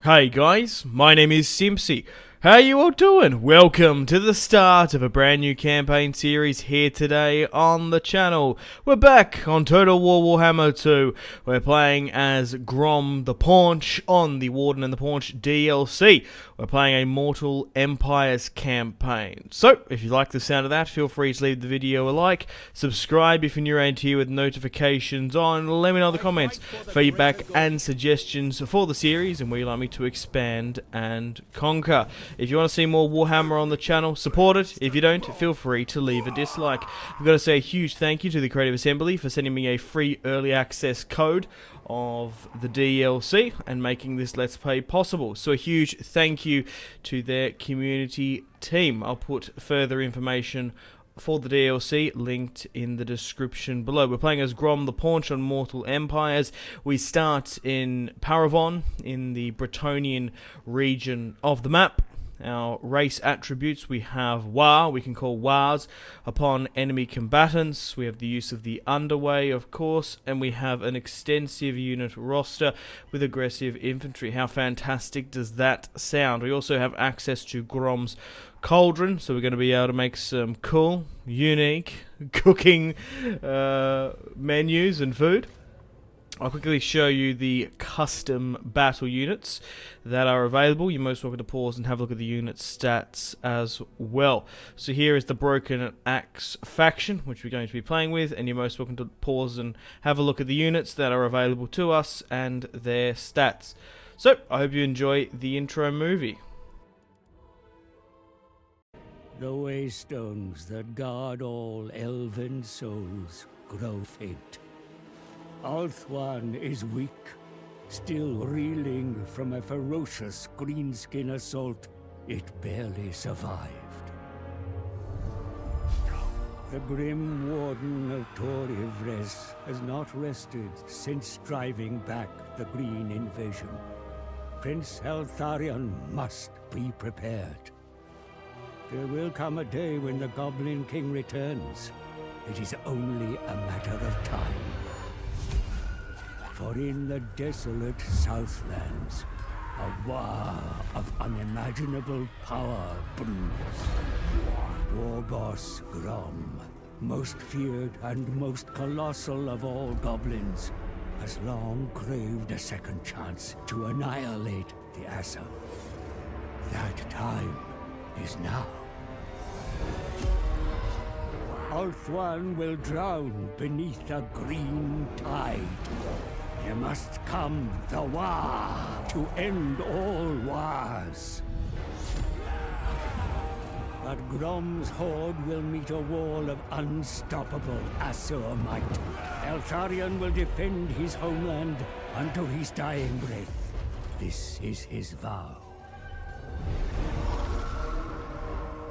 Hey guys, my name is Simpzy. How you all doing? Welcome to the start of a brand new campaign series here today on the channel. We're back on Total War WARHAMMER II. We're playing as GROM the Paunch on the Warden and the Paunch DLC. We're playing a Mortal Empires campaign. So, if you like the sound of that, feel free to leave the video a like, subscribe if you're new around here with notifications on, let me know in the comments feedback and suggestions for the series and where you'd like me to expand and conquer. If you want to see more Warhammer on the channel, support it. If you don't, feel free to leave a dislike. I've got to say a huge thank you to the Creative Assembly for sending me a free early access code of the DLC and making this Let's Play possible. So a huge thank you to their community team. I'll put further information for the DLC linked in the description below. We're playing as GROM the Paunch on Mortal Empires. We start in Parravon in the Bretonnian region of the map. Our race attributes, we have Waaagh, we can call Waaghs upon enemy combatants. We have the use of the underway, of course, and we have an extensive unit roster with aggressive infantry. How fantastic does that sound? We also have access to Grom's cauldron, so we're going to be able to make some cool, unique cooking menus and food. I'll quickly show you the custom battle units that are available. You're most welcome to pause and have a look at the unit stats as well. So here is the Broken Axe faction, which we're going to be playing with, and you're most welcome to pause and have a look at the units that are available to us and their stats. So, I hope you enjoy the intro movie. The waystones that guard all elven souls grow faint. Althwan is weak, still reeling from a ferocious greenskin assault it barely survived. The grim Warden of Total War has not rested since driving back the Green invasion. Prince Eltharion must be prepared. There will come a day when the Goblin King returns. It is only a matter of time. For in the desolate Southlands, a war of unimaginable power brews. War boss GROM, most feared and most colossal of all goblins, has long craved a second chance to annihilate the Asa. That time is now. Althwan will drown beneath a green tide. There must come the Waaagh to end all wars. But Grom's horde will meet a wall of unstoppable Asur might. Eltharion will defend his homeland until his dying breath. This is his vow.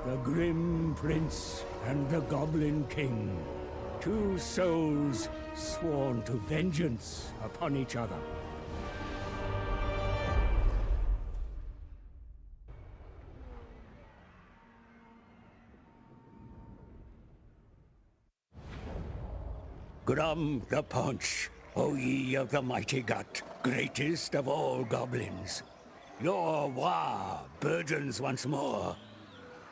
The Grim Prince and the Goblin King. Two souls sworn to vengeance upon each other. GROM the Paunch, O ye of the mighty gut, greatest of all goblins. Your Waaagh burgeons once more,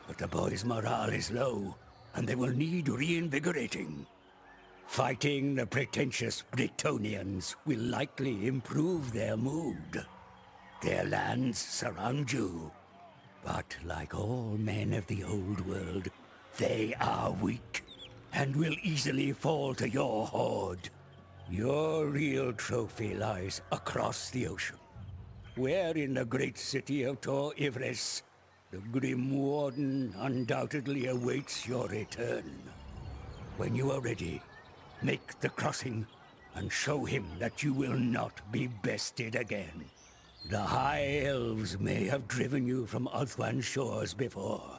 but the boys' morale is low, and they will need reinvigorating. Fighting the pretentious Bretonnians will likely improve their mood. Their lands surround you, but like all men of the old world, they are weak and will easily fall to your horde. Your real trophy lies across the ocean, where in the great city of Tor Ivres, the Grim Warden undoubtedly awaits your return. When you are ready, make the crossing and show him that you will not be bested again. The High Elves may have driven you from Althwan's shores before,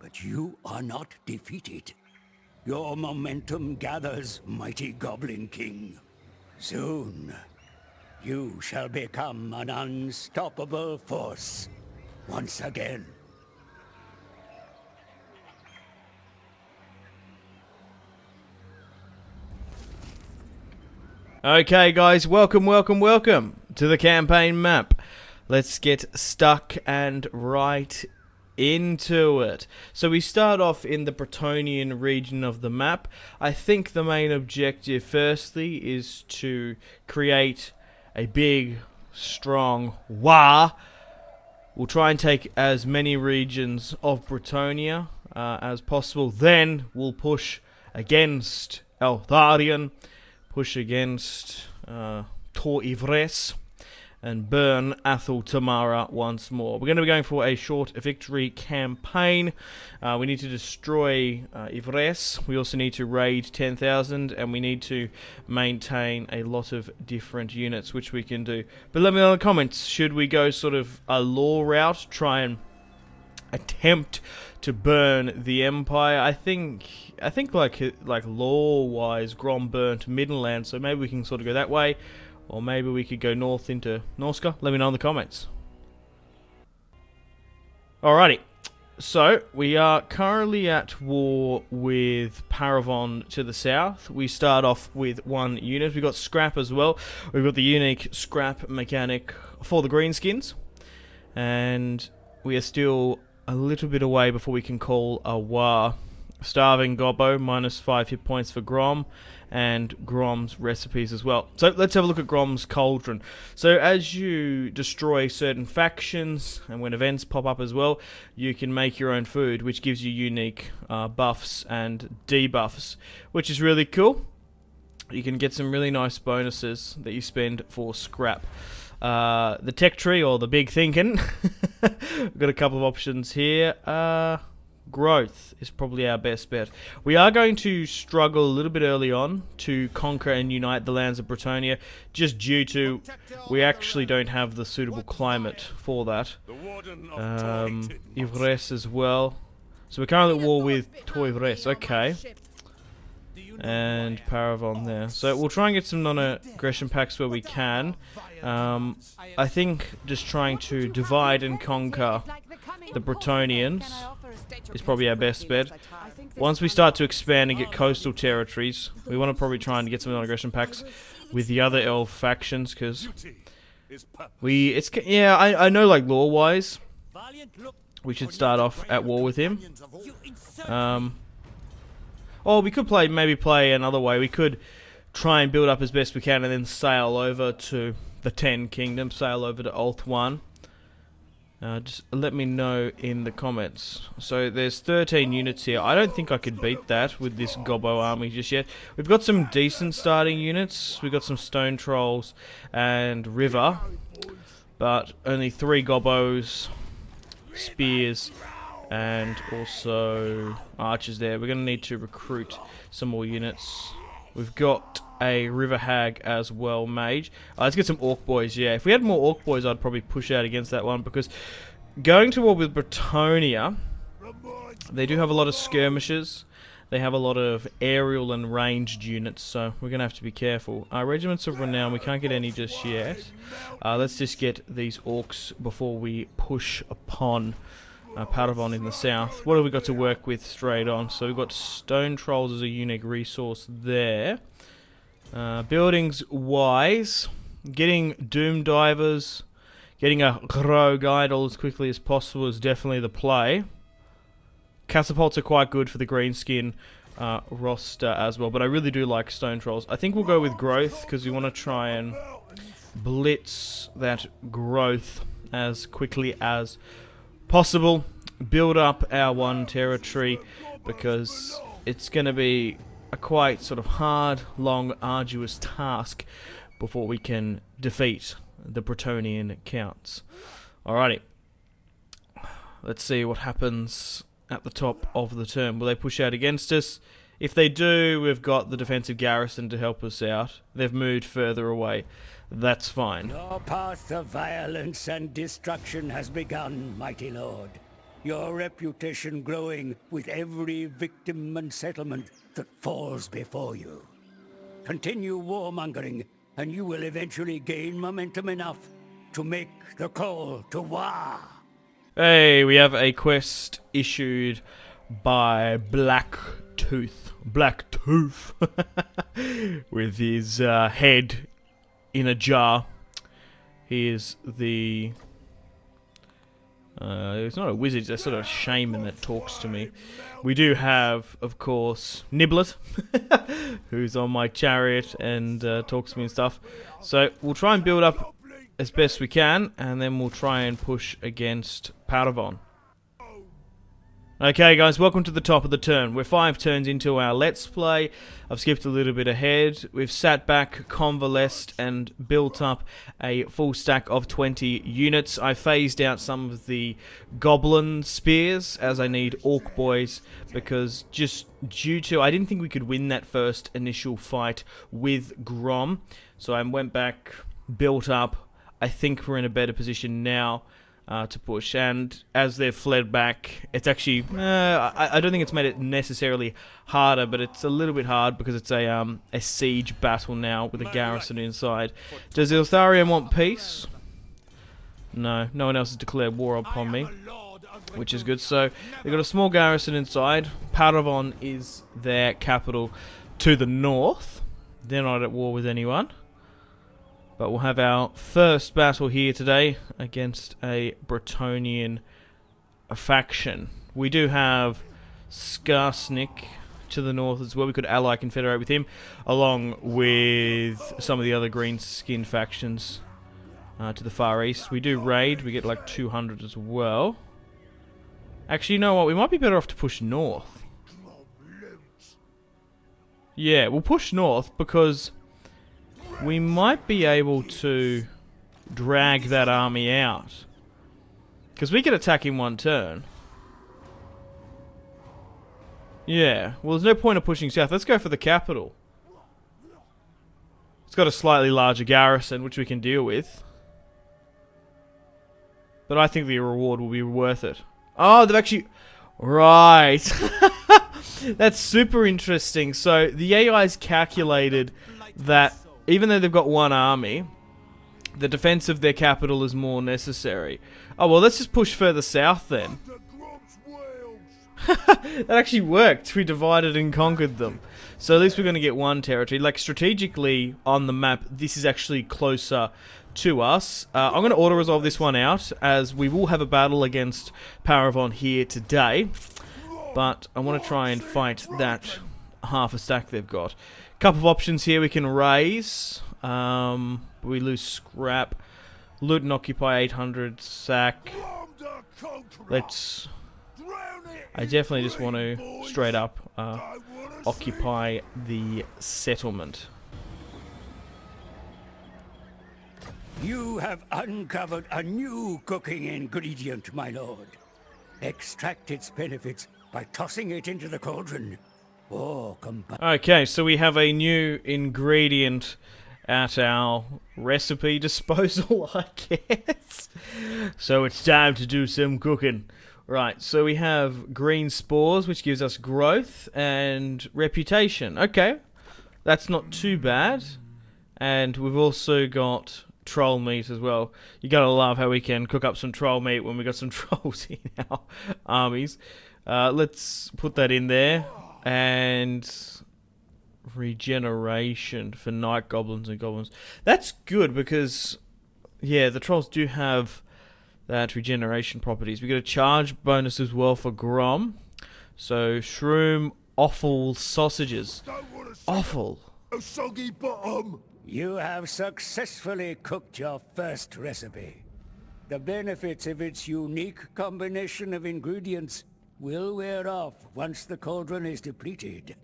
but you are not defeated. Your momentum gathers, mighty Goblin King. Soon, you shall become an unstoppable force once again. Okay guys, welcome to the campaign map. let's get stuck and right into it. So we start off in the Bretonnian region of the map. I think the main objective firstly is to create a big, strong Waaagh. We'll try and take as many regions of Bretonnia as possible. Then we'll push against Eltharion, push against Tor Ivres, and burn Athel Tamara once more. We're going to be going for a short victory campaign. We need to destroy Ivres. We also need to raid 10,000, and we need to maintain a lot of different units, which we can do. But let me know in the comments, should we go sort of a law route, try and attempt to burn the Empire? I think like law-wise, Grom burnt Midland, so maybe we can sort of go that way. Or maybe we could go north into Norska. Let me know in the comments. Alrighty. So, we are currently at war with Parravon to the south. We start off with one unit. We've got scrap as well. We've got the unique scrap mechanic for the greenskins. And we are still a little bit away before we can call a Waaagh. Starving Gobbo, -5 hit points for Grom, and Grom's recipes as well. So let's have a look at Grom's Cauldron. So as you destroy certain factions, and when events pop up as well, you can make your own food, which gives you unique buffs and debuffs, which is really cool. You can get some really nice bonuses that you spend for scrap. The tech tree, or the big thinking, we've got a couple of options here. Growth is probably our best bet. We are going to struggle a little bit early on to conquer and unite the lands of Bretonnia, just due to we actually don't have the suitable climate for that. Ivres as well. So we're currently at war with Tor Ivres, okay. And Parravon there. So we'll try and get some non-aggression packs where we can. I think just trying to divide and conquer the Bretonnians is probably our best bet. Once we start to expand and get coastal territories, we want to probably try and get some non-aggression packs with the other elf factions, because I know, like, lore-wise, we should start off at war with him. Or we could maybe play another way. We could try and build up as best we can and then sail over to the 10 Kingdoms, sail over to Ulth 1. Just let me know in the comments. So there's 13 units here. I don't think I could beat that with this Gobbo army just yet. We've got some decent starting units. We've got some Stone Trolls and River, but only 3 Gobbos, Spears, and also archers there. We're going to need to recruit some more units. We've got a River Hag as well, Mage. Let's get some Orc Boys, yeah. If we had more Orc Boys, I'd probably push out against that one, because going to war with Bretonnia, they do have a lot of skirmishers. They have a lot of aerial and ranged units, so we're going to have to be careful. Regiments of Renown, we can't get any just yet. Let's just get these Orcs before we push upon Parravon in the south. What have we got to work with straight on? So we've got Stone Trolls as a unique resource there. Buildings wise, getting Doom Divers, getting a Rogue Idol as quickly as possible is definitely the play. Catapults are quite good for the greenskin roster as well, but I really do like Stone Trolls. I think we'll go with Growth, because we want to try and blitz that growth as quickly as possible. Build up our one territory, because it's going to be a quite sort of hard, long, arduous task before we can defeat the Bretonnian counts. Alrighty. Let's see what happens at the top of the turn. Will they push out against us? If they do, we've got the defensive garrison to help us out. They've moved further away. That's fine. Your path of violence and destruction has begun, mighty lord. Your reputation growing with every victim and settlement that falls before you. Continue warmongering, and you will eventually gain momentum enough to make the call to Waaagh. Hey, we have a quest issued by Blacktooth. Blacktooth. With his head in a jar. He is the It's not a wizard, it's a sort of shaman that talks to me. We do have, of course, Niblet, who's on my chariot and talks to me and stuff. So we'll try and build up as best we can, and then we'll try and push against Parravon. Okay guys, welcome to the top of the turn. We're 5 turns into our Let's Play. I've skipped a little bit ahead. We've sat back, convalesced, and built up a full stack of 20 units. I phased out some of the goblin spears as I need orc boys, because just due to, I didn't think we could win that first initial fight with Grom. So I went back, built up. I think we're in a better position now to push, and as they've fled back, it's actually I don't think it's made it necessarily harder, but it's a little bit hard because it's a siege battle now with a garrison inside. Does Iltharion want peace? No one else has declared war upon me, which is good. So they've got a small garrison inside. Parravon is their capital to the north. They're not at war with anyone. But we'll have our first battle here today against a Bretonnian faction. We do have Skarsnik to the north as well. We could ally confederate with him, along with some of the other green-skinned factions to the far east. We do raid. We get like 200 as well. Actually, you know what? We might be better off to push north. Yeah, we'll push north because we might be able to drag that army out. Because we could attack in one turn. Yeah, well there's no point of pushing south. Let's go for the capital. It's got a slightly larger garrison, which we can deal with. But I think the reward will be worth it. Oh, they've actually... Right. That's super interesting. So, the AI's calculated that even though they've got one army, the defense of their capital is more necessary. Oh, well, let's just push further south then. That actually worked. We divided and conquered them. So at least we're going to get one territory. Like, strategically, on the map, this is actually closer to us. I'm going to auto-resolve this one out, as we will have a battle against Parravon here today. But I want to try and fight that half a stack they've got. Couple of options here. We can raise. We lose scrap. Loot and occupy 800. Sack. Let's... I definitely just want to straight up occupy the settlement. You have uncovered a new cooking ingredient, my lord. Extract its benefits by tossing it into the cauldron. Okay, so we have a new ingredient at our recipe disposal, I guess. So it's time to do some cooking. Right, so we have green spores, which gives us growth and reputation. Okay, that's not too bad. And we've also got troll meat as well. You gotta love how we can cook up some troll meat when we got some trolls in our armies. Let's put that in there. And regeneration for night goblins and goblins. That's good because, yeah, the trolls do have that regeneration properties. We get a charge bonus as well for Grom. So shroom, offal, sausages. Offal. A soggy bottom. You have successfully cooked your first recipe. The benefits of its unique combination of ingredients will wear off once the cauldron is depleted.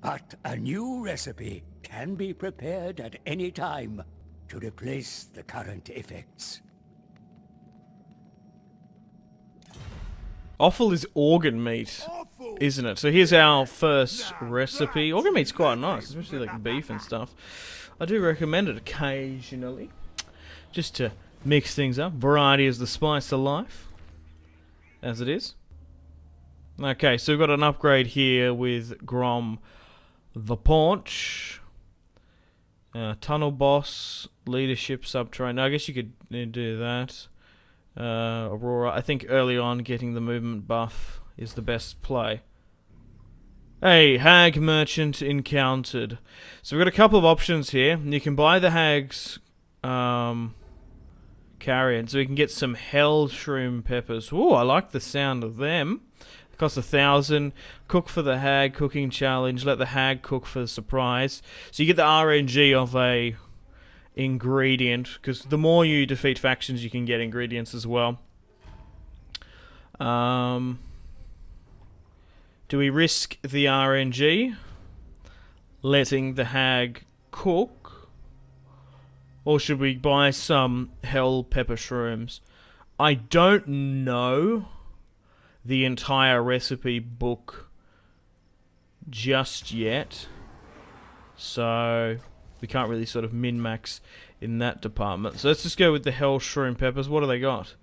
But a new recipe can be prepared at any time to replace the current effects. Offal is organ meat, isn't it? So here's our first recipe. Organ meat's quite nice, especially like beef and stuff. I do recommend it occasionally, just to mix things up. Variety is the spice of life, as it is. Okay, so we've got an upgrade here with GROM the Paunch. Tunnel boss, leadership, subterranean. I guess you could do that. Aurora. I think early on getting the movement buff is the best play. Hey, hag merchant encountered. So we've got a couple of options here. You can buy the hag's carrion. So we can get some hell shroom peppers. Ooh, I like the sound of them. It costs 1,000. Cook for the hag, cooking challenge. Let the hag cook for the surprise. So you get the RNG of a ingredient, because the more you defeat factions, you can get ingredients as well. Do we risk the RNG, letting the hag cook, or should we buy some hell pepper shrooms? I don't know the entire recipe book just yet, so we can't really sort of min-max in that department. So let's just go with the hell shroom peppers. What do they got?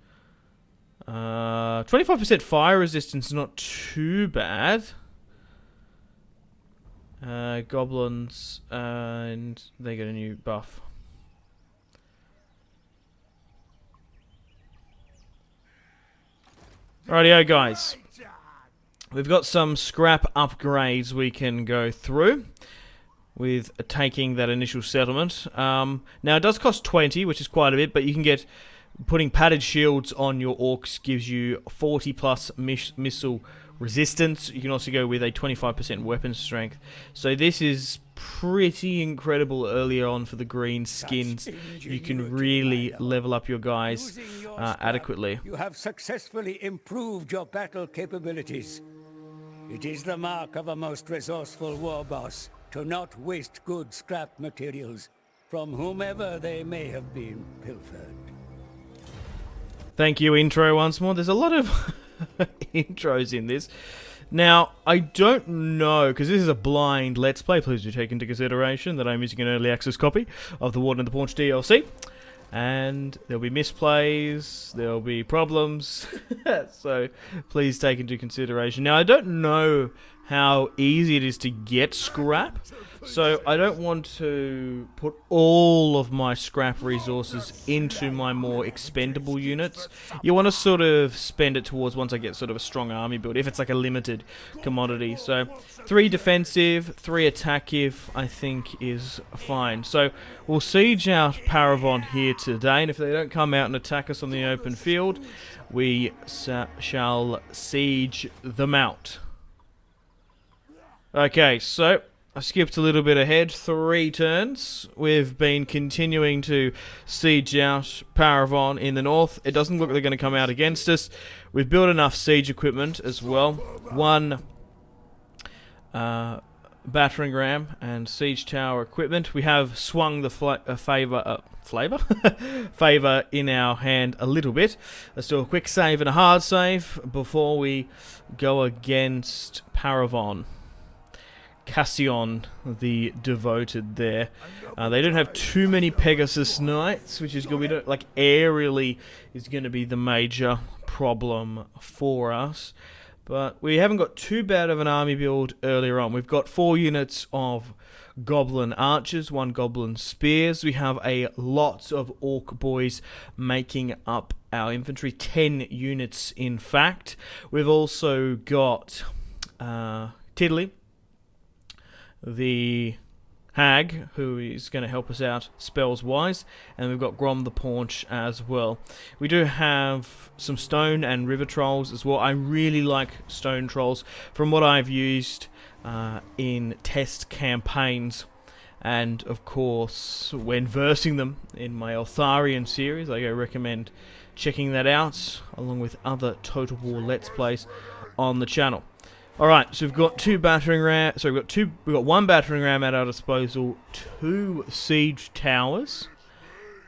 25% fire resistance, not too bad. Goblins, and they get a new buff. Rightio, guys. We've got some scrap upgrades we can go through with taking that initial settlement. Now, it does cost 20, which is quite a bit, but you can get... Putting padded shields on your orcs gives you 40 plus missile resistance. You can also go with a 25% weapon strength. So this is pretty incredible early on for the green skins. You can really level up your guys adequately. You have successfully improved your battle capabilities. It is the mark of a most resourceful war boss to not waste good scrap materials from whomever they may have been pilfered. Thank you, intro, once more. There's a lot of intros in this. Now, I don't know, because this is a blind Let's Play. Please do take into consideration that I'm using an early access copy of the Warden the Paunch DLC. And there'll be misplays, there'll be problems. So, please take into consideration. Now, I don't know how easy it is to get scrap, so I don't want to put all of my scrap resources into my more expendable units. You want to sort of spend it towards once I get sort of a strong army build, if it's like a limited commodity. So 3 defensive, 3 attack-ive, I think is fine. So we'll siege out Parravon here today, and if they don't come out and attack us on the open field, we shall siege them out. Okay, so I skipped a little bit ahead, 3 turns. We've been continuing to siege out Parravon in the north. It doesn't look like they're going to come out against us. We've built enough siege equipment as well. 1 battering ram and siege tower equipment. We have swung the favor in our hand a little bit. Let's do a quick save and a hard save before we go against Parravon. Carcassonne, the devoted there. They don't have too many Pegasus Knights, which is good. We don't, like, aerially is going to be the major problem for us. But we haven't got too bad of an army build earlier on. We've got 4 units of goblin archers, 1 goblin spears. We have a lot of orc boys making up our infantry, 10 units in fact. We've also got Tiddly, the hag, who is going to help us out spells-wise, and we've got GROM the Paunch as well. We do have some stone and river trolls as well. I really like stone trolls from what I've used in test campaigns, and of course when versing them in my Eltharion series. I recommend checking that out along with other Total War Let's Plays on the channel. Alright, so we've got 2 battering rams. So we've got 1 battering ram at our disposal, 2 siege towers.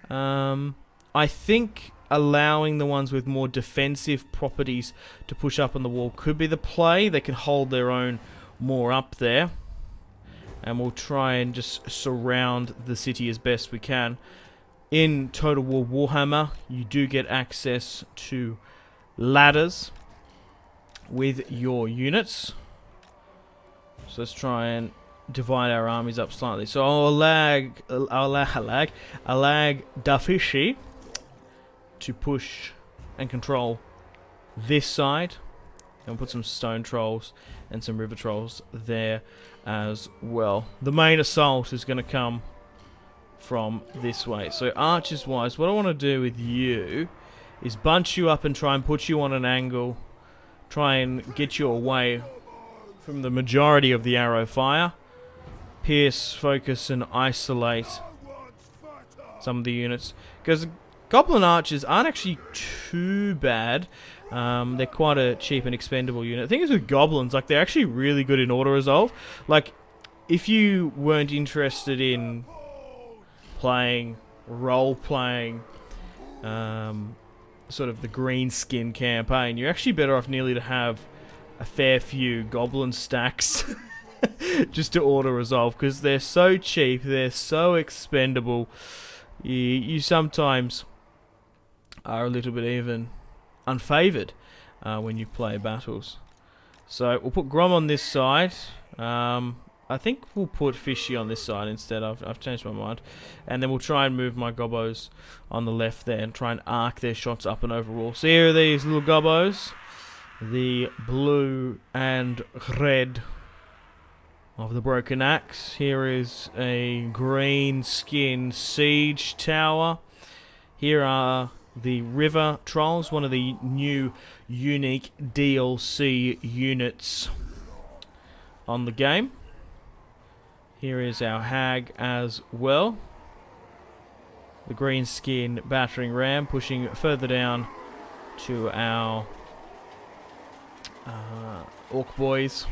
I think allowing the ones with more defensive properties to push up on the wall could be the play. They can hold their own more up there, and we'll try and just surround the city as best we can. In Total War Warhammer, you do get access to ladders with your units. So let's try and divide our armies up slightly. So I'll lag Dafishi to push and control this side, and we'll put some stone trolls and some river trolls there as well. The main assault is going to come from this way. So archers wise, what I want to do with you is bunch you up and try and put you on an angle. Try and get you away from the majority of the arrow fire. Pierce, focus, and isolate some of the units. Because goblin archers aren't actually too bad. They're quite a cheap and expendable unit. The thing is with goblins, like, they're actually really good in auto resolve. Like, if you weren't interested in playing, role-playing, sort of the green skin campaign, you're actually better off nearly to have a fair few goblin stacks just to auto resolve, because they're so cheap, they're so expendable. You sometimes are a little bit even unfavoured when you play battles. So we'll put Grom on this side. I think we'll put Fishy on this side instead. I've changed my mind. And then we'll try and move my gobbos on the left there and try and arc their shots up and over walls. So here are these little gobbos. The blue and red of the broken axe. Here is a green skin siege tower. Here are the river trolls, one of the new unique DLC units on the game. Here is our hag as well. The green skin battering ram pushing further down to our orc boys.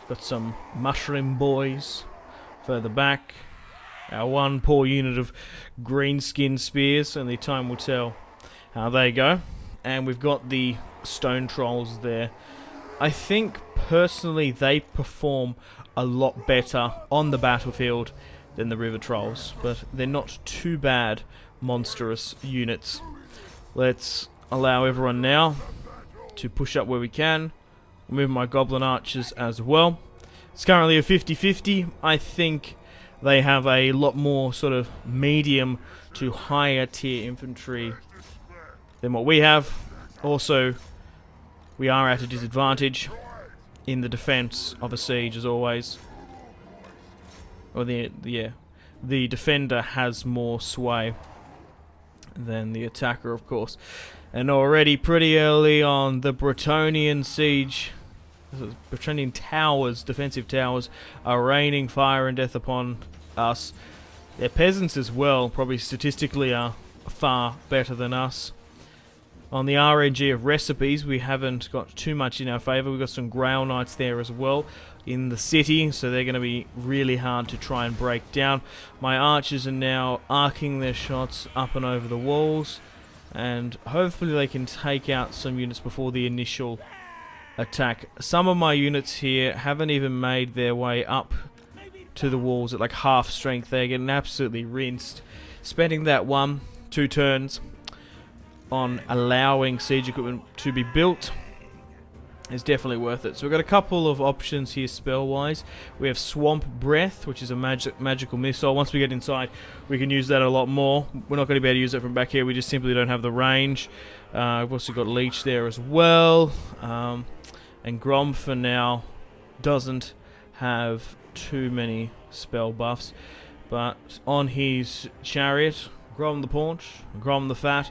Got some mushroom boys further back. Our one poor unit of green skin spears, only time will tell how they go. And we've got the stone trolls there. I think personally they perform a lot better on the battlefield than the river trolls, but they're not too bad monstrous units. Let's allow everyone now to push up where we can. Move my goblin archers as well. It's currently a 50-50. I think they have a lot more sort of medium to higher tier infantry than what we have. Also, we are at a disadvantage in the defense of a siege, as always. Or the defender has more sway than the attacker, of course. And already pretty early on, the Bretonnian siege, Bretonnian towers, defensive towers, are raining fire and death upon us. Their peasants as well, probably statistically, are far better than us. On the RNG of recipes, we haven't got too much in our favour. We've got some Grail Knights there as well in the city, so they're going to be really hard to try and break down. My archers are now arcing their shots up and over the walls, and hopefully they can take out some units before the initial attack. Some of my units here haven't even made their way up to the walls at like half strength. They're getting absolutely rinsed. Spending that 1-2 turns on allowing siege equipment to be built is definitely worth it. So we've got a couple of options here spell-wise. We have Swamp Breath, which is a magical missile. Once we get inside, we can use that a lot more. We're not going to be able to use it from back here. We just simply don't have the range. We've also got Leech there as well. And Grom, for now, doesn't have too many spell buffs. But on his chariot, Grom the Paunch, Grom the Fat,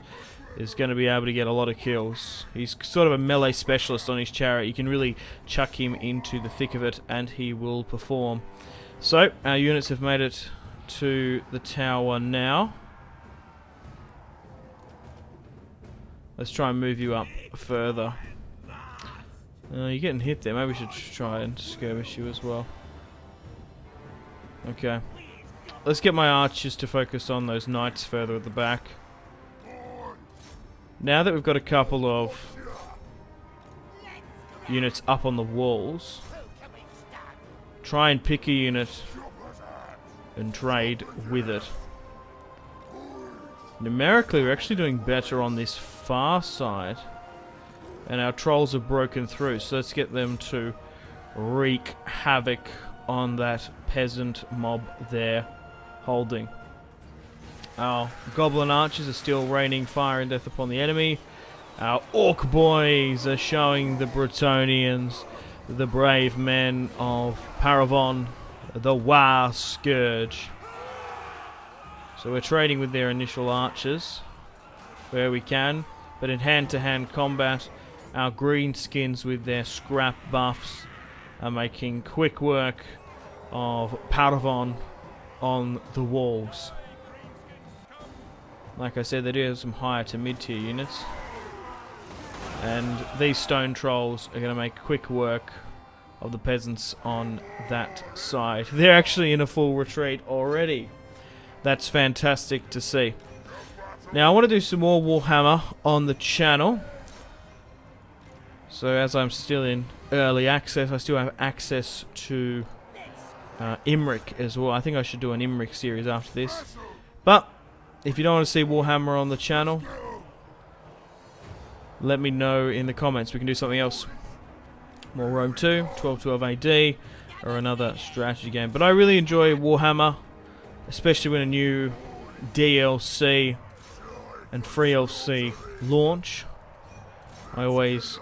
is going to be able to get a lot of kills. He's sort of a melee specialist on his chariot. You can really chuck him into the thick of it and he will perform. So, our units have made it to the tower now. Let's try and move you up further. You're getting hit there. Maybe we should try and skirmish you as well. Okay. Let's get my archers to focus on those knights further at the back. Now that we've got a couple of units up on the walls, try and pick a unit and trade with it. Numerically, we're actually doing better on this far side, and our trolls have broken through, so let's get them to wreak havoc on that peasant mob there holding. Our goblin archers are still raining fire and death upon the enemy. Our orc boys are showing the Bretonnians, the brave men of Parravon, the Waaagh Scourge. So we're trading with their initial archers where we can, but in hand-to-hand combat, our greenskins with their scrap buffs are making quick work of Parravon on the walls. Like I said, they do have some higher to mid-tier units. And these stone trolls are going to make quick work of the peasants on that side. They're actually in a full retreat already. That's fantastic to see. Now I want to do some more Warhammer on the channel. So as I'm still in early access, I still have access to Imric as well. I think I should do an Imric series after this. But if you don't want to see Warhammer on the channel, let me know in the comments. We can do something else. More Rome 2, 1212 AD, or another strategy game. But I really enjoy Warhammer, especially when a new DLC and free DLC launch. I always,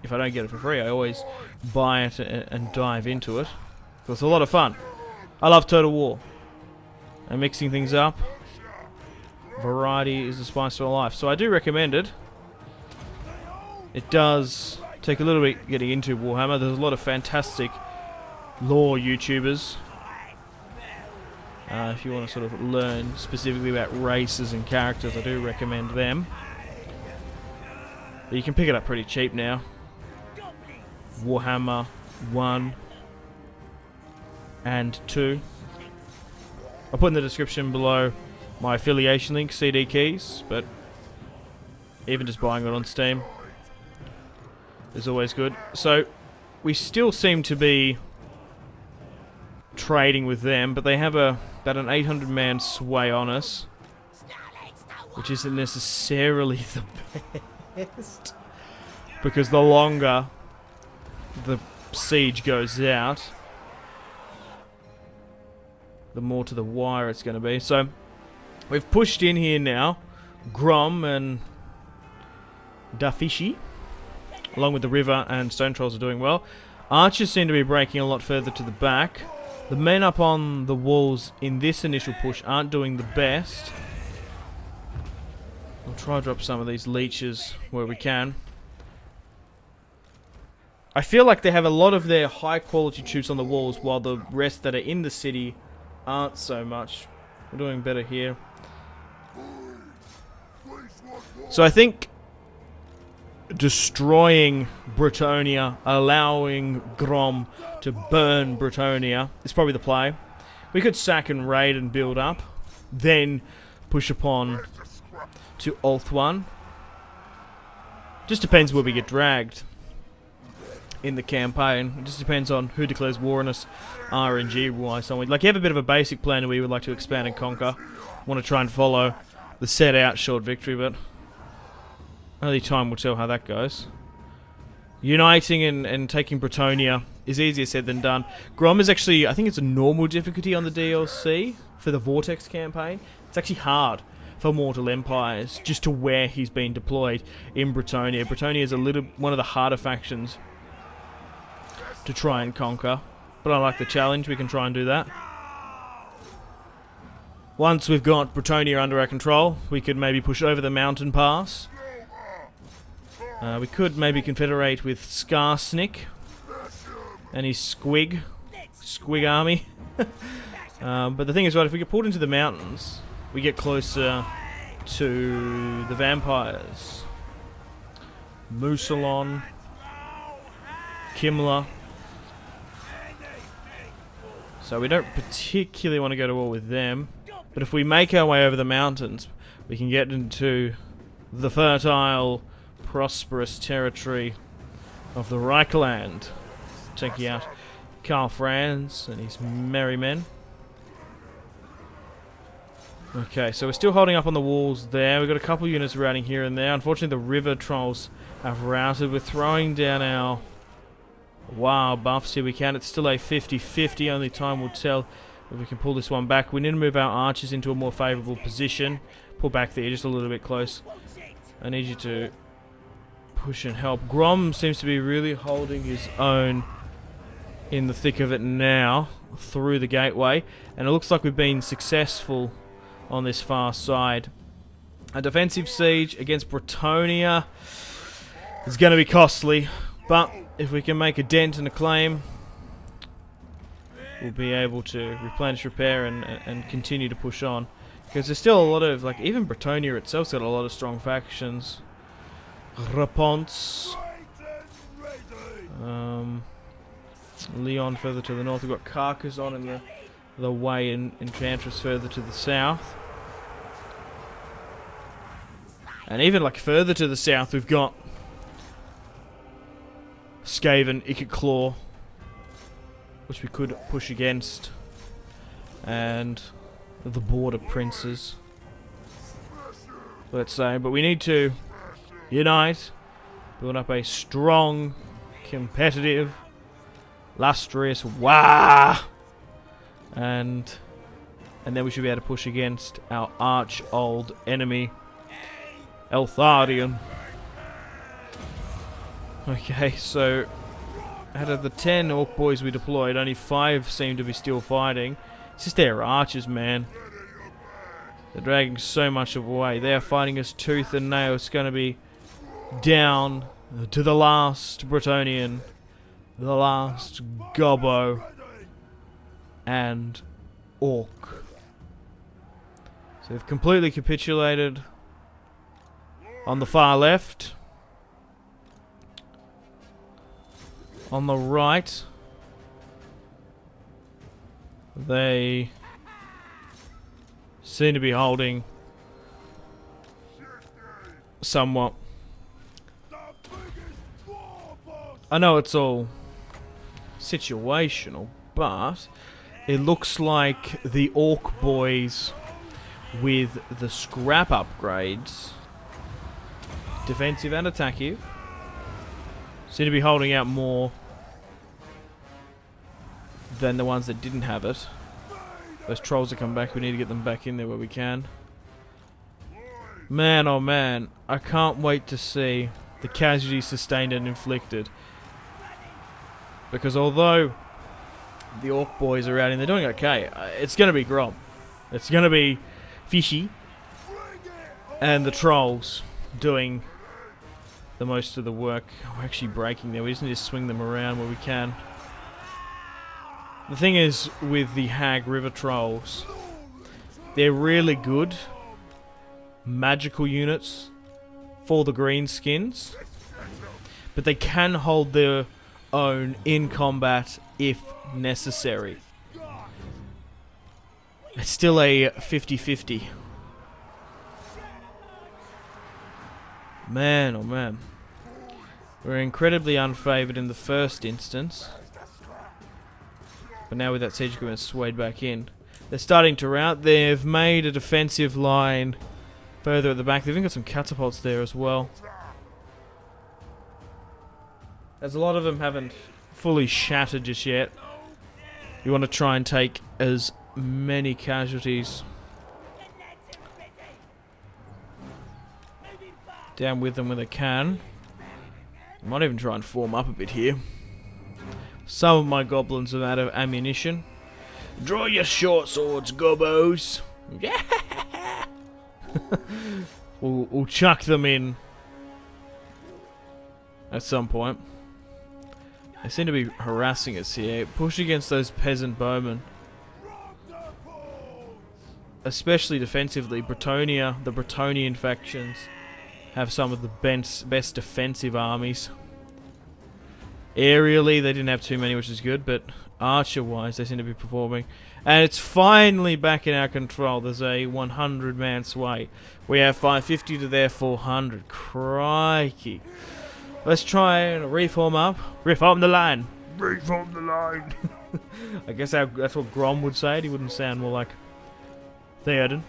if I don't get it for free, I always buy it and dive into it. It's a lot of fun. I love Total War. And mixing things up. Variety is the spice of life. So I do recommend it. It does take a little bit getting into Warhammer. There's a lot of fantastic lore YouTubers. If you want to sort of learn specifically about races and characters, I do recommend them. But you can pick it up pretty cheap now. Warhammer 1 and 2. I'll put in the description below my affiliation link, CD keys, but even just buying it on Steam is always good. So we still seem to be trading with them, but they have about an 800-man sway on us, which isn't necessarily the best, because the longer the siege goes out, the more to the wire it's going to be. So we've pushed in here now. Grom and Dafishi, along with the river and stone trolls, are doing well. Archers seem to be breaking a lot further to the back. The men up on the walls in this initial push aren't doing the best. I'll try to drop some of these leeches where we can. I feel like they have a lot of their high quality troops on the walls, while the rest that are in the city aren't so much. We're doing better here. So I think destroying Bretonnia, allowing Grom to burn Bretonnia is probably the play. We could sack and raid and build up, then push upon to Ulthuan. Just depends where we get dragged in the campaign. It just depends on who declares war on us, RNG wise. So like, you have a bit of a basic plan where you would like to expand and conquer, want to try and follow the set out short victory, but only time will tell how that goes. Uniting and taking Bretonnia is easier said than done. Grom is actually, I think it's a normal difficulty on the DLC for the Vortex campaign. It's actually hard for Mortal Empires, just to where he's been deployed in Bretonnia. Bretonnia is one of the harder factions to try and conquer, but I like the challenge. We can try and do that. Once we've got Bretonnia under our control, we could maybe push over the mountain pass. We could maybe confederate with Skarsnik and his Squig army. But the thing is, right, if we get pulled into the mountains, we get closer to the vampires. Musalon, Kimla. So we don't particularly want to go to war with them. But if we make our way over the mountains, we can get into the fertile, prosperous territory of the Reichland. Taking out Karl Franz and his merry men. Okay, so we're still holding up on the walls there. We've got a couple units routing here and there. Unfortunately, the river trolls have routed. We're throwing down our Waaagh buffs here. We can. It's still a 50-50. Only time will tell if we can pull this one back. We need to move our archers into a more favourable position. Pull back there just a little bit close. I need you to push and help. Grom seems to be really holding his own in the thick of it now through the gateway, and it looks like we've been successful on this far side. A defensive siege against Bretonnia is going to be costly, but if we can make a dent and a claim, we'll be able to replenish, repair, and continue to push on. Because there's still a lot of, like, even Bretonnia itself's got a lot of strong factions. Raponce. Leon further to the north. We've got Carcassonne in the way, and Enchantress further to the south. And even, like, further to the south, we've got Skaven, Ikit Claw, which we could push against, and the Border Princes, let's say. But we need to unite, build up a strong, competitive, lustrous Waaagh, and then we should be able to push against our arch old enemy, Eltharion. Okay, so out of the 10 Orc boys we deployed, only 5 seem to be still fighting. It's just their archers, man. They're dragging so much away. They are fighting us tooth and nail. It's going to be down to the last Bretonnian, the last Gobbo, and Orc. So they've completely capitulated on the far left. On the right, they seem to be holding somewhat. I know it's all situational, but it looks like the Orc boys with the scrap upgrades, defensive and attackive, seem to be holding out more than the ones that didn't have it. Those trolls are coming back. We need to get them back in there where we can. Man, oh man, I can't wait to see the casualties sustained and inflicted. Because although the Orc boys are out and they're doing okay, it's going to be Grom. It's going to be Fishy and the trolls doing the most of the work. We're actually breaking there. We just need to swing them around where we can. The thing is with the Hag River trolls, they're really good magical units for the greenskins, but they can hold their own in combat if necessary. It's still a 50-50. Man, oh man. We're incredibly unfavoured in the first instance. But now with that siege equipment swayed back in, they're starting to rout. They've made a defensive line further at the back. They've even got some catapults there as well. As a lot of them haven't fully shattered just yet. You want to try and take as many casualties down with them when they can. I might even try and form up a bit here. Some of my goblins are out of ammunition. Draw your short swords, gobbos. Yeah. we'll chuck them in at some point. They seem to be harassing us here. Push against those peasant bowmen. Especially defensively. Bretonnia, the Bretonnian factions, have some of the best defensive armies. Aerially, they didn't have too many, which is good, but archer-wise, they seem to be performing. And it's finally back in our control. There's a 100-man sway. We have 550 to their 400. Crikey. Let's try and reform up. Reform the line. Reform the line. I guess that's what Grom would say. He wouldn't sound more like Theoden.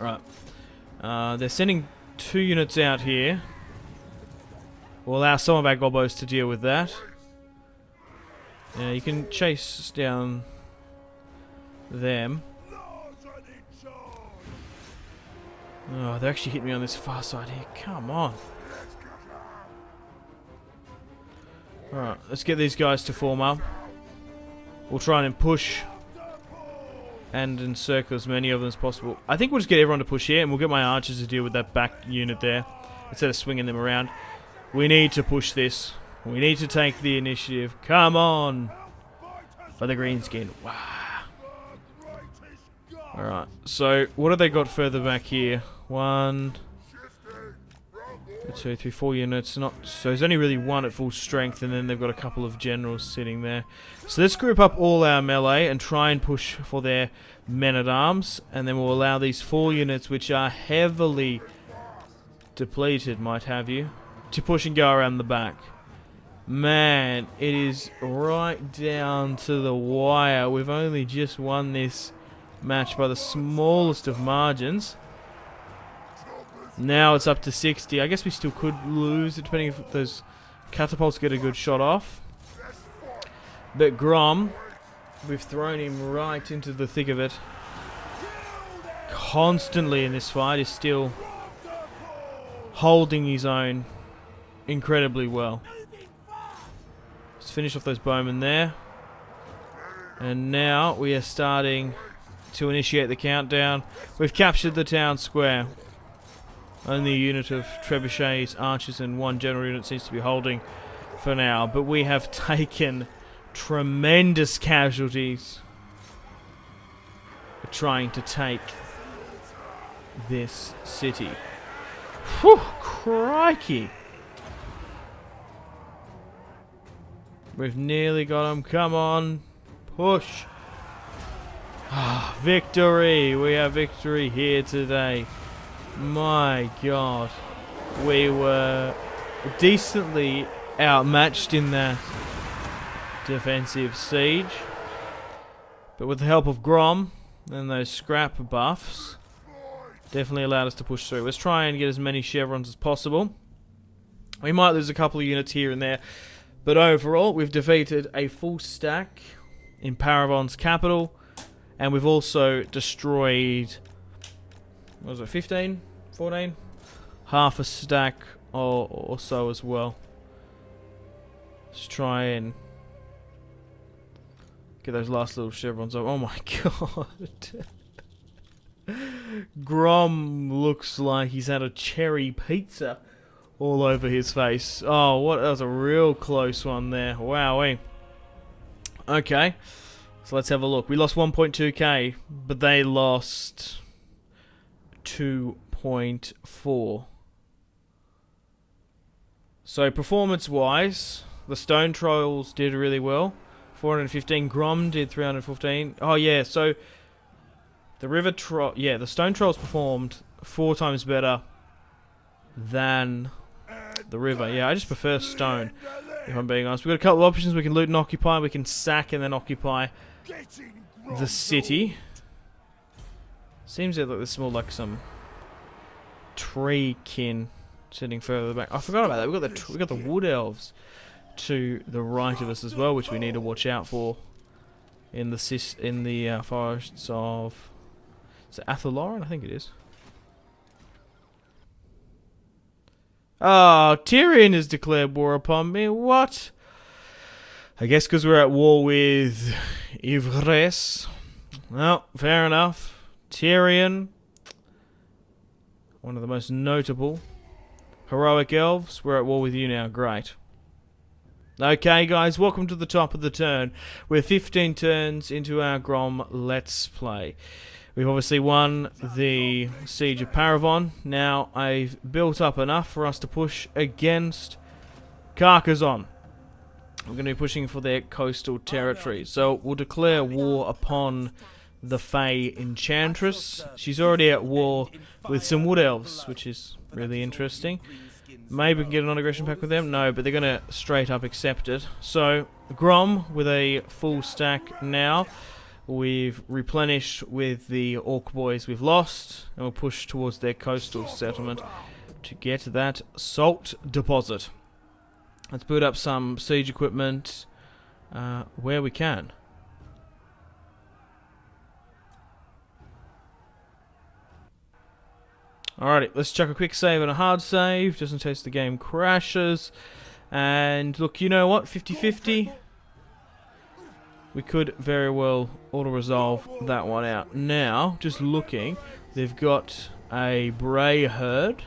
Alright. They're sending 2 units out here. We'll allow some of our gobbos to deal with that. You can chase down them. Oh, they actually hit me on this far side here. Come on. Alright, let's get these guys to form up. We'll try and push and encircle as many of them as possible. I think we'll just get everyone to push here, and we'll get my archers to deal with that back unit there, instead of swinging them around. We need to push this. We need to take the initiative. Come on! For the green skin. Wow. Alright, so what have they got further back here? 1, 2, 3, 4 units. So there's only really one at full strength, and then they've got a couple of generals sitting there. So let's group up all our melee and try and push for their men-at-arms, and then we'll allow these 4 units, which are heavily depleted, might have you, to push and go around the back. Man, it is right down to the wire. We've only just won this match by the smallest of margins. Now it's up to 60. I guess we still could lose, depending if those catapults get a good shot off. But Grom, we've thrown him right into the thick of it. Constantly in this fight, is still holding his own incredibly well. Let's finish off those bowmen there. And now we are starting to initiate the countdown. We've captured the town square. Only a unit of trebuchets, archers, and 1 general unit seems to be holding for now. But we have taken tremendous casualties trying to take this city. Whew, crikey. We've nearly got him. Come on. Push. Victory. We have victory here today. My God. We were decently outmatched in that defensive siege. But with the help of Grom and those scrap buffs, definitely allowed us to push through. Let's try and get as many chevrons as possible. We might lose a couple of units here and there, but overall we've defeated a full stack in Parravon's capital, and we've also destroyed, what was it, 15? 14? Half a stack or so as well. Let's try and get those last little chevrons up. Oh my God. Grom looks like he's had a cherry pizza all over his face. Oh, that was a real close one there. Wowee. Okay, so let's have a look. We lost 1.2k, but they lost 2.4. So performance-wise, the Stone Trolls did really well. 415. Grom did 315. Oh yeah, so the the Stone Trolls performed 4 times better than the river. Yeah, I just prefer stone, if I'm being honest. We've got a couple of options. We can loot and occupy. We can sack and then occupy the city. Seems like there's more like some tree kin sitting further back. I forgot about that. We got the wood elves to the right of us as well, which we need to watch out for in the forests of, is it Athaloran? I think it is. Oh, Tyrion has declared war upon me. What? I guess because we're at war with Ivres. Well, fair enough. Tyrion, one of the most notable heroic elves. We're at war with you now. Great. Okay, guys, welcome to the top of the turn. We're 15 turns into our Grom Let's Play. We've obviously won the Siege of Parravon. Now, I've built up enough for us to push against Carcassonne. We're going to be pushing for their coastal territory. So, we'll declare war upon the Fey Enchantress. She's already at war with some Wood Elves, which is really interesting. Maybe we can get a non-aggression pact with them. No, but they're going to straight up accept it. So, Grom with a full stack now. We've replenished with the Orc boys we've lost, and we'll push towards their coastal settlement to get that salt deposit. Let's build up some siege equipment where we can. Alrighty, let's chuck a quick save and a hard save, just in case the game crashes. And look, you know what? 50-50. we could very well auto-resolve that one out. Now, just looking, they've got a Bray herd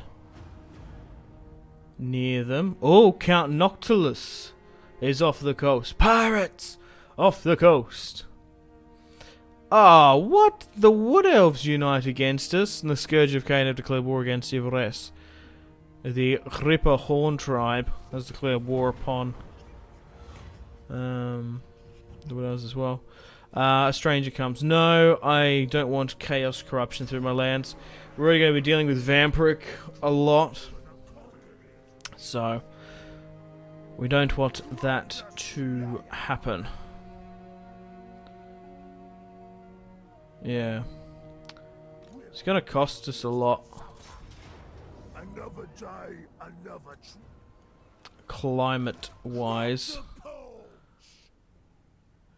near them. Oh, Count Noctilus is off the coast. Pirates! Off the coast. Ah, what? The Wood Elves unite against us, and the Scourge of Cain have declared war against Everest. The Ripper Horn tribe has declared war upon the Wood Elves as well. A stranger comes. No, I don't want chaos corruption through my lands. We're already going to be dealing with Vampiric a lot, so we don't want that to happen. Yeah. It's going to cost us a lot. Another day, another Climate-wise.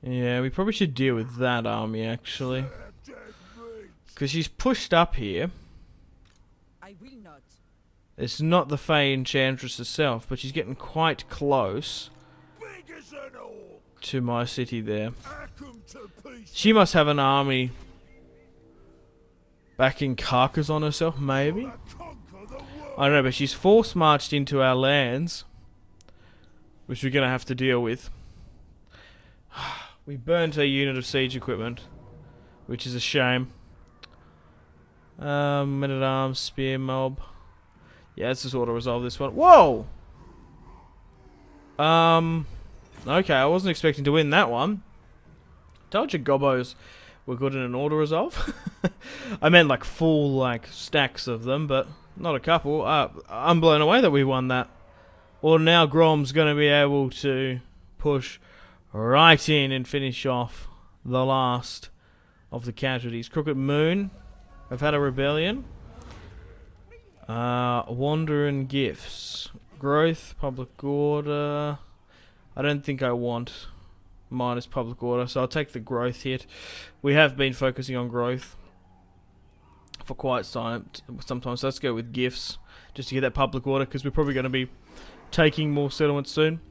Yeah, we probably should deal with that army, actually. Because she's pushed up here. I will not. It's not the Fey Enchantress herself, but she's getting quite close to my city there. She must have an army back in Carcassonne herself, maybe? I don't know, but she's force-marched into our lands, which we're going to have to deal with. We burnt a unit of siege equipment, which is a shame. Men-at-arms, spear mob. Yeah, let's just auto-resolve this one. Whoa! Okay, I wasn't expecting to win that one. Told you gobos were good in an auto-resolve. I meant like full like stacks of them, but not a couple. I'm blown away that we won that. Well, now Grom's going to be able to push right in and finish off the last of the casualties. Crooked Moon have had a rebellion. Wandering Gifts. Growth, public order. I don't think I want minus public order, so I'll take the growth hit. We have been focusing on growth for quite sometimes, so let's go with gifts just to get that public order, because we're probably going to be taking more settlements soon.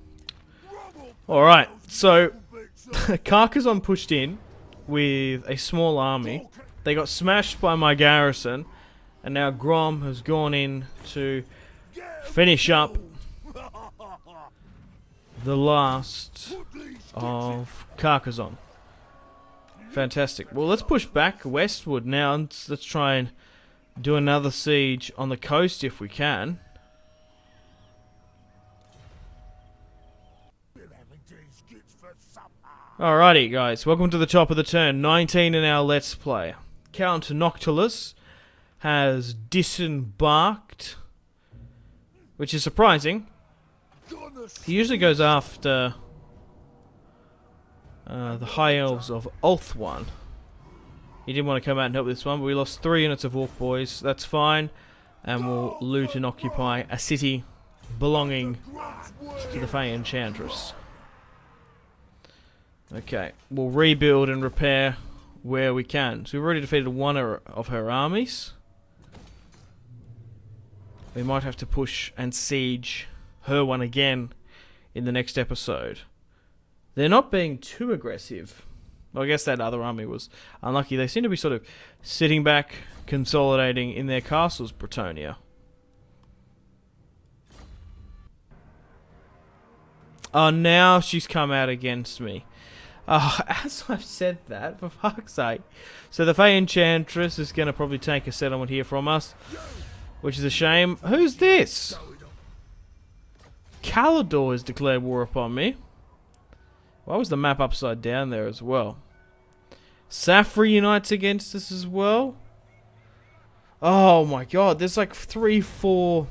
Alright, so Carcassonne pushed in with a small army. They got smashed by my garrison, and now Grom has gone in to finish up the last of Carcassonne. Fantastic. Well, let's push back westward now. Let's try and do another siege on the coast if we can. Alrighty, guys. Welcome to the top of the turn. 19 in our Let's Play. Count Noctilus has disembarked, which is surprising. He usually goes after the High Elves of Ulthuan. He didn't want to come out and help this one, but we lost 3 units of Orc Boys. That's fine. And we'll loot and occupy a city belonging to the Fey Enchantress. Okay, we'll rebuild and repair where we can. So we've already defeated one of her armies. We might have to push and siege her one again in the next episode. They're not being too aggressive. Well, I guess that other army was unlucky. They seem to be sort of sitting back, consolidating in their castles, Bretonia. Oh, now she's come out against me. As I've said that, for fuck's sake. So the Fey Enchantress is going to probably take a settlement here from us, which is a shame. Who's this? Calador has declared war upon me. Why was the map upside down there as well? Safri unites against us as well. Oh my god, there's like 3-4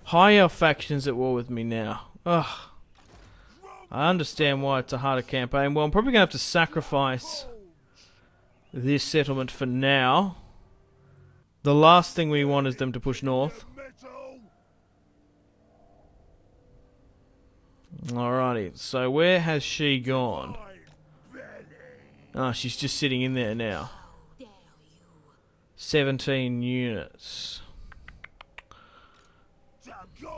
higher factions at war with me now. Ugh. I understand why it's a harder campaign. Well, I'm probably going to have to sacrifice this settlement for now. The last thing we want is them to push north. Alrighty, so where has she gone? Oh, she's just sitting in there now. 17 units.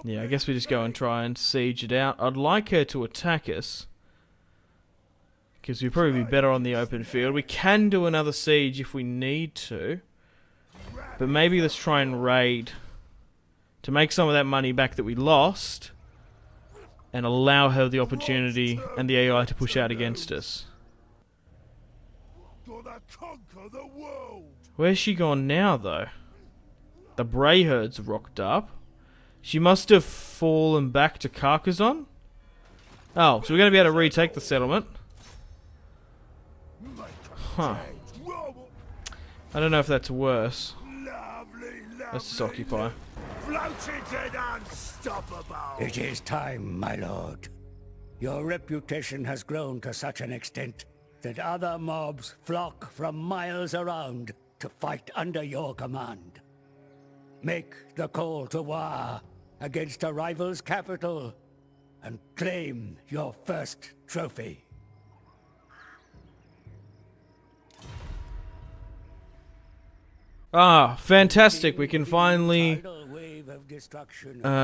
Yeah, I guess we just go and try and siege it out. I'd like her to attack us. because we'd probably be better on the open field. We can do another siege if we need to, but maybe let's try and raid to make some of that money back that we lost and allow her the opportunity and the AI to push out against us. Where's she gone now, though? The Bray herd's rocked up. She must have fallen back to Carcassonne. Oh, so we're going to be able to retake the settlement. Huh. I don't know if that's worse. Let's just occupy. It is time, my lord. Your reputation has grown to such an extent that other mobs flock from miles around to fight under your command. Make the call to war against a rival's capital and claim your first trophy. Ah, fantastic. We can finally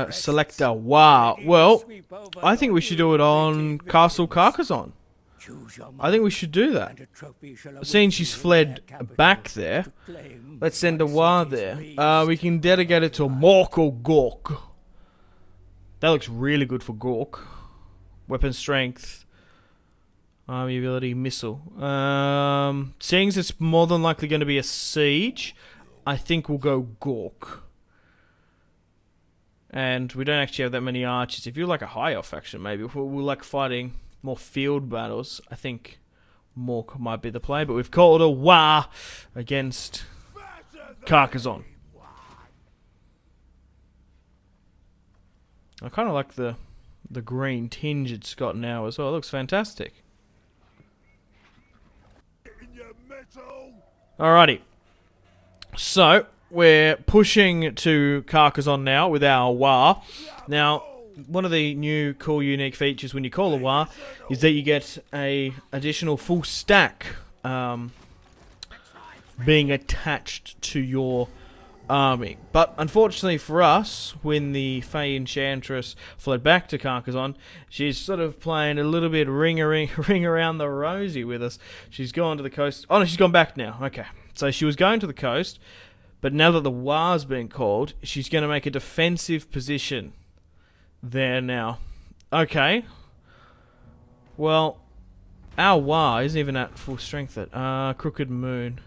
select a Waaagh. Well, I think we should do it on Castle Carcassonne. I think we should do that. Seeing she's fled back there, let's send a Waaagh there. We can dedicate it to Morkel Gork. That looks really good for Gork. Weapon strength, army ability, missile. Seeing as it's more than likely going to be a siege, I think we'll go Gork. And we don't actually have that many archers. If you're like a high elf faction, maybe if we're like fighting more field battles, I think Mork might be the play. But we've called a Waaagh against Carcassonne. I kind of like the green tinge it's got now as well. It looks fantastic. Alrighty. So, we're pushing to Carcassonne now with our Waaagh. Now, one of the new cool unique features when you call a Waaagh is that you get a additional full stack being attached to your army. But unfortunately for us, when the Fey Enchantress fled back to Carcassonne, she's sort of playing a little bit ring around the rosy with us. She's gone to the coast. Oh no, she's gone back now. Okay. So she was going to the coast, but now that the Waagh's been called, she's going to make a defensive position there now. Okay. Well, our Waaagh isn't even at full strength yet. Crooked Moon.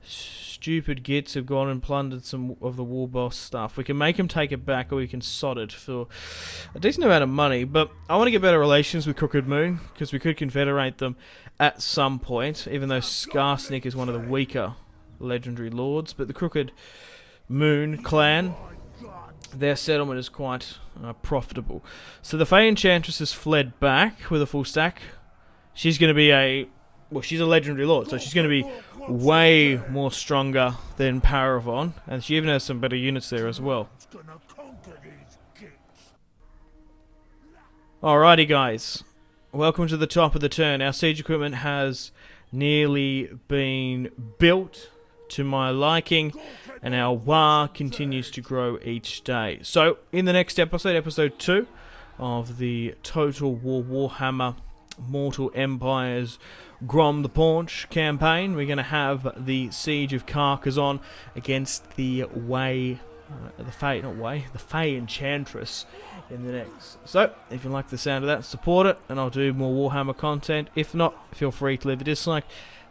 Stupid gits have gone and plundered some of the war boss stuff. We can make him take it back, or we can sod it for a decent amount of money. But I want to get better relations with Crooked Moon, because we could confederate them at some point, even though Skarsnik is one of the weaker legendary lords. But the Crooked Moon clan, their settlement is quite profitable. So the Fey Enchantress has fled back with a full stack. She's going to be a... well, she's a legendary lord, so she's going to be way more stronger than Parravon, and she even has some better units there as well. Alrighty guys, welcome to the top of the turn. Our siege equipment has nearly been built to my liking, and our Waaagh continues to grow each day. So, in the next episode, episode 2 of the Total War WARHAMMER Mortal Empires GROM the Paunch campaign, we're going to have the Siege of Carcassonne against the Fey Enchantress in the next. So, if you like the sound of that, support it, and I'll do more Warhammer content. If not, feel free to leave a dislike.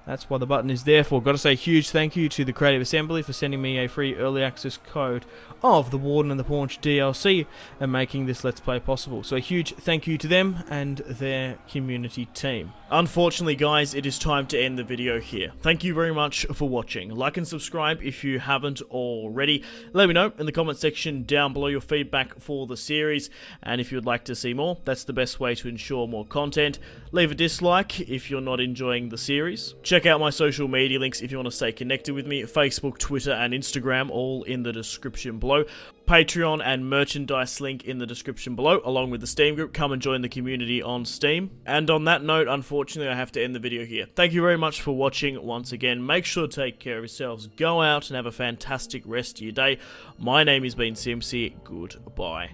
That's what the button is there for. Got to say a huge thank you to the Creative Assembly for sending me a free early access code of the Warden and the Paunch DLC and making this Let's Play possible. So a huge thank you to them and their community team. Unfortunately guys, it is time to end the video here. Thank you very much for watching. Like and subscribe if you haven't already. Let me know in the comment section down below your feedback for the series, and if you'd like to see more, that's the best way to ensure more content. Leave a dislike if you're not enjoying the series. Check out my social media links if you want to stay connected with me. Facebook, Twitter and Instagram, all in the description below. Patreon and merchandise link in the description below, along with the Steam group. Come and join the community on Steam. And on that note, unfortunately, I have to end the video here. Thank you very much for watching once again. Make sure to take care of yourselves. Go out and have a fantastic rest of your day. My name has been Simpzy. Goodbye.